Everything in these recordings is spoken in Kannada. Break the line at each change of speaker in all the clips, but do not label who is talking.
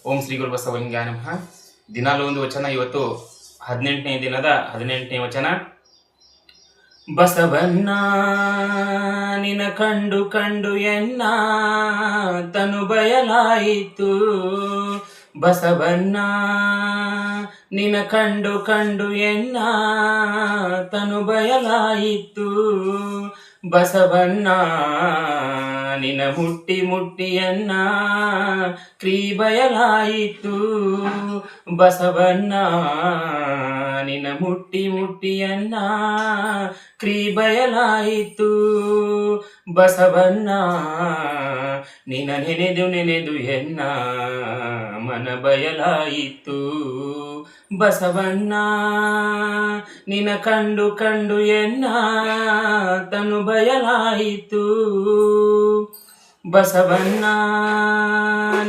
ಓಂ ಶ್ರೀ ಗುರು ಬಸವಲಿಂಗಾಯ ನಮಃ. ದಿನಾಲು ಒಂದು ವಚನ. ಇವತ್ತು 18ನೇ ದಿನದ 18ನೇ ವಚನ. ಬಸವಣ್ಣ ನಿನ ಕಂಡು ಕಂಡು ಎನ್ನ ತನು ಬಯಲಾಯಿತು. ಬಸವಣ್ಣ ನಿನ ಕಂಡು ಕಂಡು ಎನ್ನ ತನು ಬಯಲಾಯಿತು. ಬಸವಣ್ಣ ನಿನ ಮುಟ್ಟಿ ಮುಟ್ಟಿಯನ್ನ ಕ್ರೀ ಬಯಲಾಯಿತು. ಬಸವಣ್ಣ ನಿನ ಮುಟ್ಟಿ ಮುಟ್ಟಿಯನ್ನ ಕ್ರೀ ಬಯಲಾಯಿತು. ಬಸವಣ್ಣ ನಿನ ನೆನೆದು ನೆನೆದು ಎನ್ನ ಮನ ಬಯಲಾಯಿತು. ಬಸವಣ್ಣ ನಿನ ಕಂಡು ಕಂಡು ಎನ್ನ ತನು ಬಯಲಾಯಿತು. ಬಸವಣ್ಣ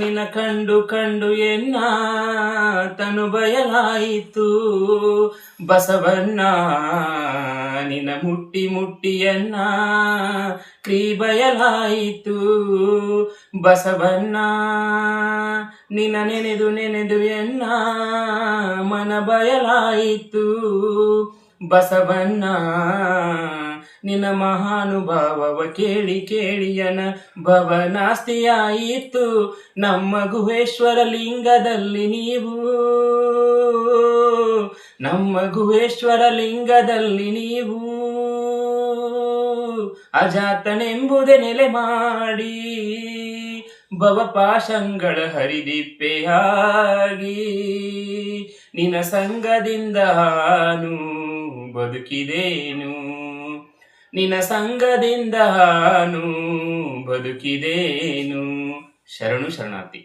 ನಿನ ಕಂಡು ಕಂಡು ಎನ್ನ ತನು ಬಯಲಾಯಿತು. ಬಸವಣ್ಣ ನಿನ ಮುಟ್ಟಿ ಮುಟ್ಟಿಯನ್ನ ಕ್ರೀ ಬಯಲಾಯಿತು. ಬಸವಣ್ಣ ನಿನ ನೆನೆದು ನೆನೆದು ಎನ್ನ ಮನ ಬಯಲಾಯಿತು. ಬಸವಣ್ಣ ನಿನ್ನ ಮಹಾನುಭಾವವ ಕೇಳಿ ಕೇಳಿಯನ ಭವನಾಸ್ತಿಯಾಯಿತು. ನಮ್ಮ ಗುಹೇಶ್ವರ ಲಿಂಗದಲ್ಲಿ ನೀವು, ನಮ್ಮ ಗುಹೇಶ್ವರ ಲಿಂಗದಲ್ಲಿ ನೀವು ಅಜಾತನೆಂಬುದೇ ನೆಲೆ ಮಾಡಿ ಭವಪಾಶಂಗಳ ಹರಿದಿಪ್ಪೆಯಾಗಿ ನಿನ್ನ ಸಂಗದಿಂದ ನಾನು ಬದುಕಿದೇನು. ನಿನ್ನ ಸಂಗದಿಂದ ನಾನು ಬದುಕಿದೇನು. ಶರಣು ಶರಣಾರ್ಥಿ.